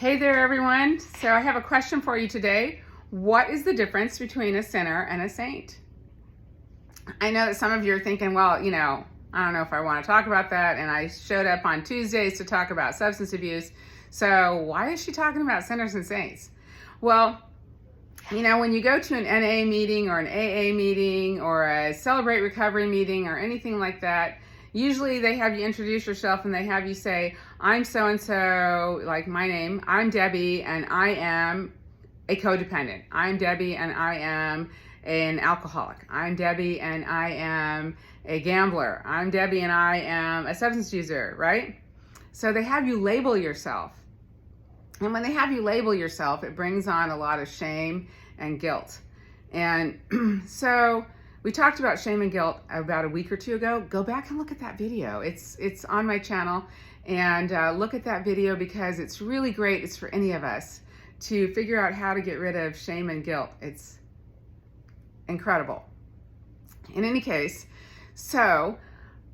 Hey there, everyone. So I have a question for you today. What is the difference between a sinner and a saint? I know that some of you are thinking, well, I don't know if I want to talk about that. And I showed up on Tuesdays to talk about substance abuse. So why is she talking about sinners and saints? Well, when you go to an NA meeting or an AA meeting or a Celebrate Recovery meeting or anything like that, usually they have you introduce yourself and they have you say, I'm so-and-so, like my name, I'm Debbie and I am a codependent. I'm Debbie and I am an alcoholic. I'm Debbie and I am a gambler. I'm Debbie and I am a substance user, right? So they have you label yourself. And when they have you label yourself, it brings on a lot of shame and guilt. And so we talked about shame and guilt about a week or two ago. Go back and look at that video. It's on my channel. And look at that video because it's really great. It's for any of us to figure out how to get rid of shame and guilt. It's incredible. In any case, so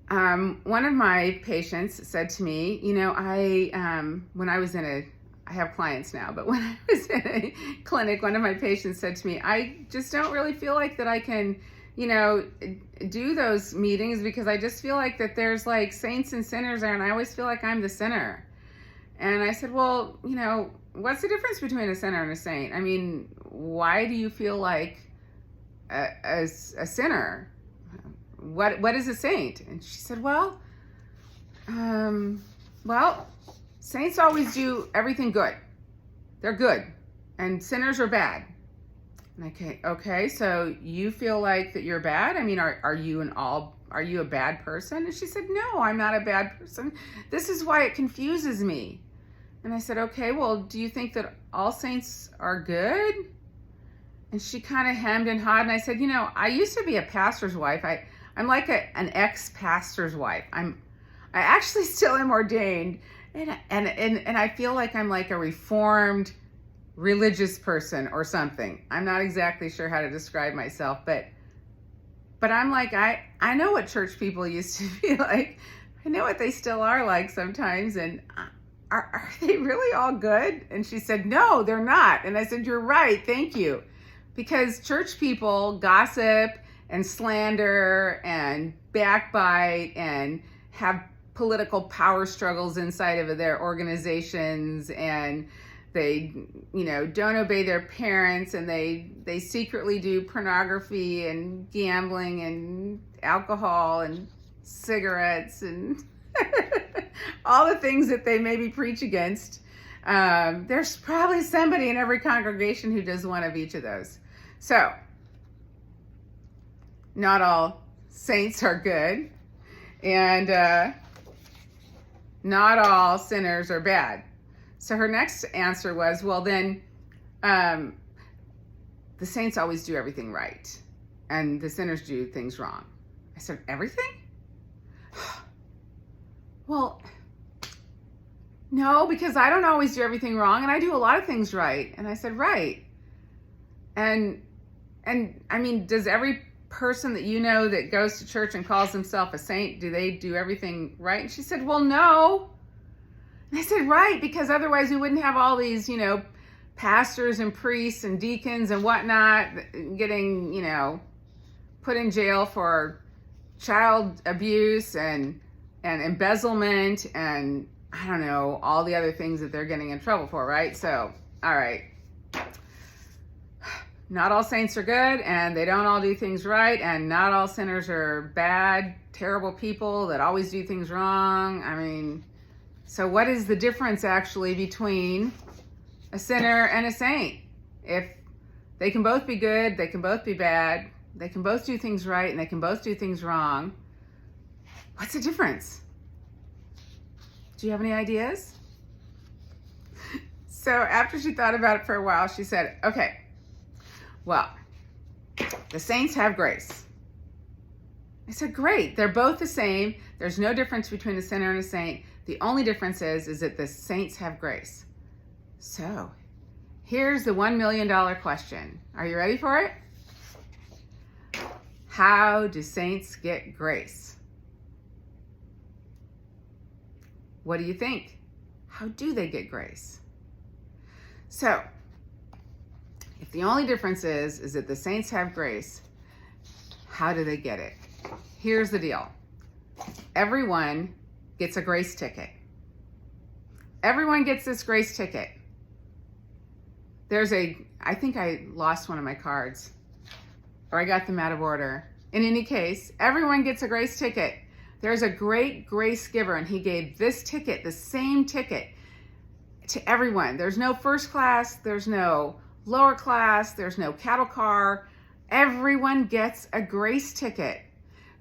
one of my patients said to me, when I was I have clients now, but when I was in a clinic, one of my patients said to me, I just don't really feel like that I can, do those meetings because I just feel like that there's like saints and sinners there and I always feel like I'm the sinner. And I said, well, what's the difference between a sinner and a saint? I mean, why do you feel like a sinner? What is a saint? And she said, well, saints always do everything good. They're good. And sinners are bad. Okay, so you feel like that you're bad? I mean, are you a bad person? And she said, no, I'm not a bad person. This is why it confuses me. And I said, okay, well, do you think that all saints are good? And she kind of hemmed and hawed. And I said, I used to be a pastor's wife. I'm like an ex-pastor's wife. I actually still am ordained. And I feel like I'm like a reformed religious person or something. I'm not exactly sure how to describe myself, but I'm like, I know what church people used to be like. I know what they still are like sometimes. And are they really all good? And she said, no, they're not. And I said, you're right. Thank you. Because church people gossip and slander and backbite and have political power struggles inside of their organizations, and they don't obey their parents, and they secretly do pornography and gambling and alcohol and cigarettes and all the things that they maybe preach against. There's probably somebody in every congregation who does one of each of those. So not all saints are good, and not all sinners are bad. So her next answer was, well, then the saints always do everything right and the sinners do things wrong. I said, everything? Well, no, because I don't always do everything wrong and I do a lot of things right. And I said, right. And I mean, does every person that that goes to church and calls himself a saint, do they do everything right? And she said, well, no. And I said, right, because otherwise we wouldn't have all these, pastors and priests and deacons and whatnot getting, put in jail for child abuse and embezzlement and I don't know, all the other things that they're getting in trouble for, right? So, all right. Not all saints are good, and they don't all do things right, and not all sinners are bad, terrible people that always do things wrong. I mean, so what is the difference actually between a sinner and a saint? If they can both be good, they can both be bad, they can both do things right, and they can both do things wrong, what's the difference? Do you have any ideas? So after she thought about it for a while, she said, okay, well, the saints have grace. I said, great, they're both the same. There's no difference between a sinner and a saint. The only difference is that the saints have grace. So here's the $1 million question. Are you ready for it? How do saints get grace? What do you think? How do they get grace? So, if the only difference is that the saints have grace, how do they get it? Here's the deal. Everyone gets a grace ticket. Everyone gets this grace ticket. I think I lost one of my cards, or I got them out of order. In any case, everyone gets a grace ticket. There's a great grace giver, and he gave this ticket, the same ticket, to everyone. There's no first class, there's no lower class, there's no cattle car. Everyone gets a grace ticket.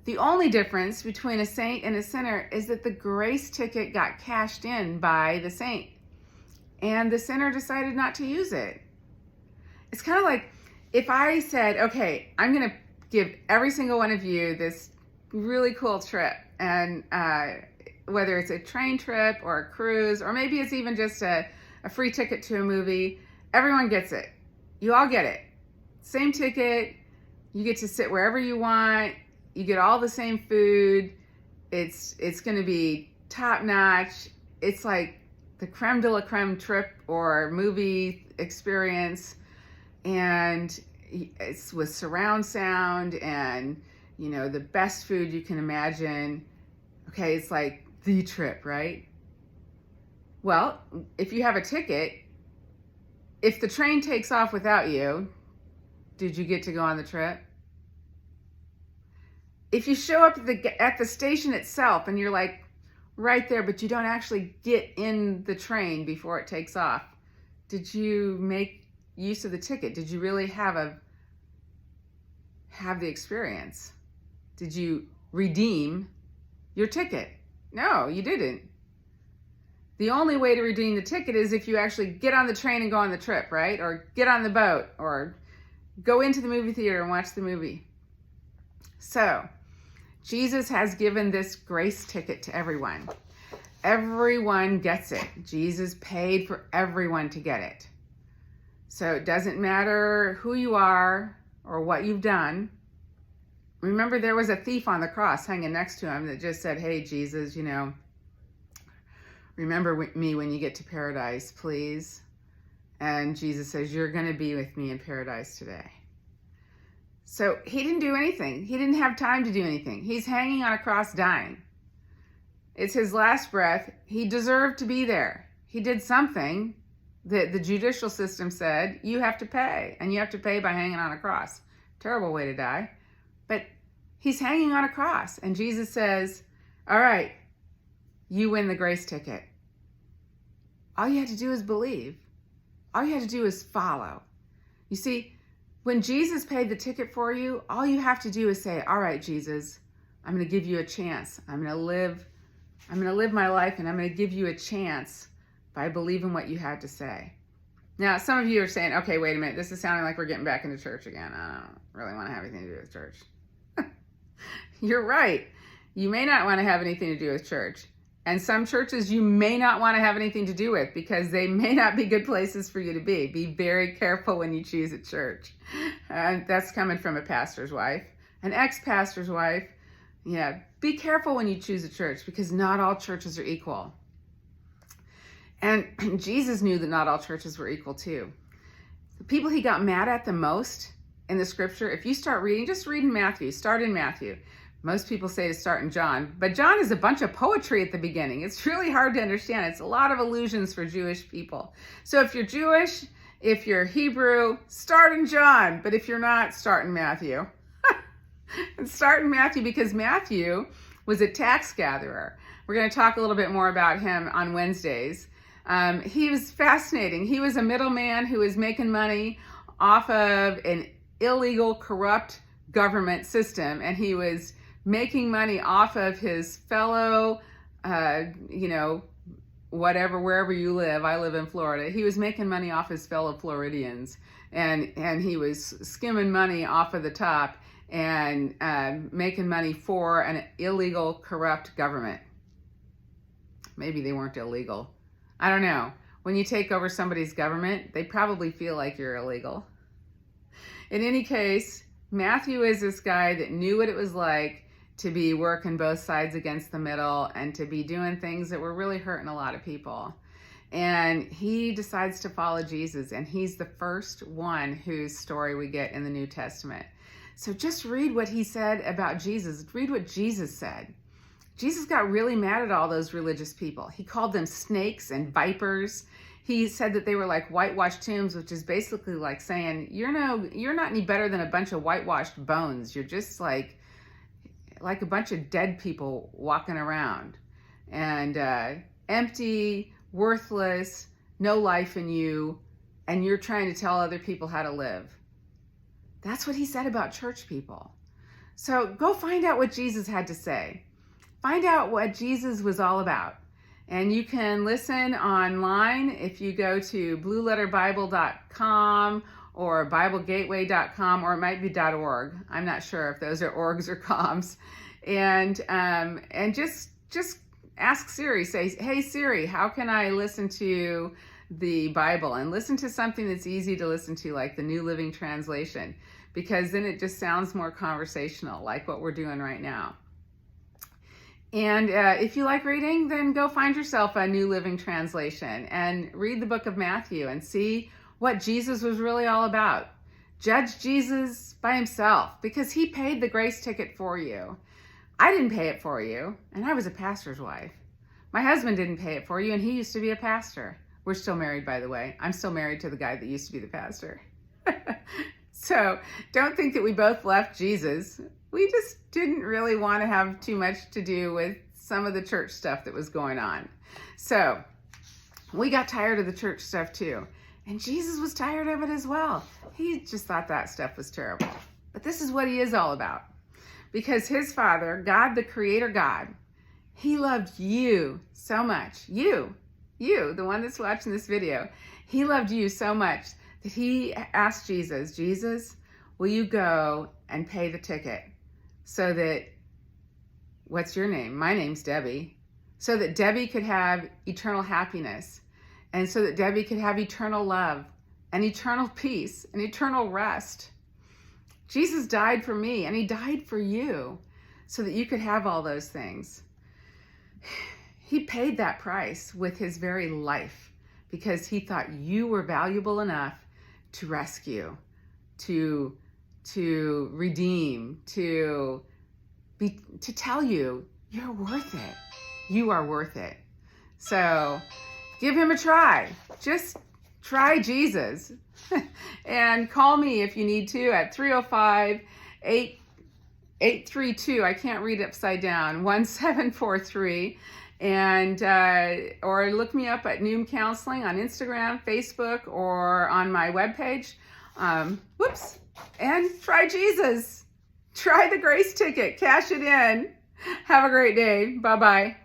The only difference between a saint and a sinner is that the grace ticket got cashed in by the saint, and the sinner decided not to use it. It's kind of like if I said, okay, I'm going to give every single one of you this really cool trip, and whether it's a train trip or a cruise, or maybe it's even just a free ticket to a movie, everyone gets it. You all get it. Same ticket. You get to sit wherever you want. You get all the same food. It's going to be top notch. It's like the creme de la creme trip or movie experience, and it's with surround sound and, you know, the best food you can imagine. Okay, it's like the trip, right? Well, if you have a ticket, if the train takes off without you, did you get to go on the trip? If you show up at the station itself and you're like right there, but you don't actually get in the train before it takes off, did you make use of the ticket? Did you really have the experience? Did you redeem your ticket? No, you didn't. The only way to redeem the ticket is if you actually get on the train and go on the trip, right? Or get on the boat, or go into the movie theater and watch the movie. So, Jesus has given this grace ticket to everyone. Everyone gets it. Jesus paid for everyone to get it. So it doesn't matter who you are or what you've done. Remember, there was a thief on the cross hanging next to him that just said, hey, Jesus, you know, remember me when you get to paradise, please. And Jesus says, you're going to be with me in paradise today. So he didn't do anything. He didn't have time to do anything. He's hanging on a cross dying. It's his last breath. He deserved to be there. He did something that the judicial system said, you have to pay. And you have to pay by hanging on a cross. Terrible way to die. But he's hanging on a cross. And Jesus says, all right, you win the grace ticket. All you had to do is believe. All you had to do is follow. You see, when Jesus paid the ticket for you, all you have to do is say, all right, Jesus, I'm going to give you a chance. I'm going to live my life, and I'm going to give you a chance by believing what you had to say. Now, some of you are saying, okay, wait a minute. This is sounding like we're getting back into church again. I don't really want to have anything to do with church. You're right. You may not want to have anything to do with church. And some churches you may not want to have anything to do with because they may not be good places for you to be. Be very careful when you choose a church. And that's coming from a pastor's wife, an ex-pastor's wife. Yeah, be careful when you choose a church because not all churches are equal. And Jesus knew that not all churches were equal too. The people he got mad at the most in the scripture, if you start reading, just read in Matthew, start in Matthew. Most people say to start in John, but John is a bunch of poetry at the beginning. It's really hard to understand. It's a lot of allusions for Jewish people. So if you're Jewish, if you're Hebrew, start in John. But if you're not, start in Matthew. And start in Matthew because Matthew was a tax gatherer. We're going to talk a little bit more about him on Wednesdays. He was fascinating. He was a middleman who was making money off of an illegal, corrupt government system, and he was making money off of his fellow, whatever, wherever you live. I live in Florida. He was making money off his fellow Floridians, and he was skimming money off of the top and making money for an illegal, corrupt government. Maybe they weren't illegal. I don't know. When you take over somebody's government, they probably feel like you're illegal. In any case, Matthew is this guy that knew what it was like to be working both sides against the middle and to be doing things that were really hurting a lot of people. And he decides to follow Jesus, and he's the first one whose story we get in the New Testament. So just read what he said about Jesus. Read what Jesus said. Jesus got really mad at all those religious people. He called them snakes and vipers. He said that they were like whitewashed tombs, which is basically like saying, you're not any better than a bunch of whitewashed bones. You're just like a bunch of dead people walking around. And empty, worthless, no life in you, and you're trying to tell other people how to live. That's what he said about church people. So go find out what Jesus had to say. Find out what Jesus was all about. And you can listen online if you go to blueletterbible.com or biblegateway.com, or it might be .org. I'm not sure if those are orgs or coms. And just ask Siri, say, hey Siri, how can I listen to the Bible? And listen to something that's easy to listen to, like the New Living Translation, because then it just sounds more conversational, like what we're doing right now. And if you like reading, then go find yourself a New Living Translation and read the book of Matthew and see what Jesus was really all about. Judge Jesus by himself, because he paid the grace ticket for you. I didn't pay it for you, and I was a pastor's wife. My husband didn't pay it for you, and he used to be a pastor. We're still married, by the way. I'm still married to the guy that used to be the pastor. So don't think that we both left Jesus. We just didn't really want to have too much to do with some of the church stuff that was going on. So we got tired of the church stuff too. And Jesus was tired of it as well. He just thought that stuff was terrible. But this is what he is all about. Because his Father, God, the Creator God, he loved you so much. You, the one that's watching this video, he loved you so much that he asked Jesus, will you go and pay the ticket so that, what's your name? My name's Debbie. So that Debbie could have eternal happiness, and so that Debbie could have eternal love and eternal peace and eternal rest. Jesus died for me, and he died for you so that you could have all those things. He paid that price with his very life because he thought you were valuable enough to rescue, to redeem, to tell you you're worth it. You are worth it. So give him a try. Just try Jesus. And call me if you need to at 305-832, I can't read upside down, 1743. And or look me up at Noom Counseling on Instagram, Facebook, or on my webpage. And try Jesus. Try the grace ticket. Cash it in. Have a great day. Bye-bye.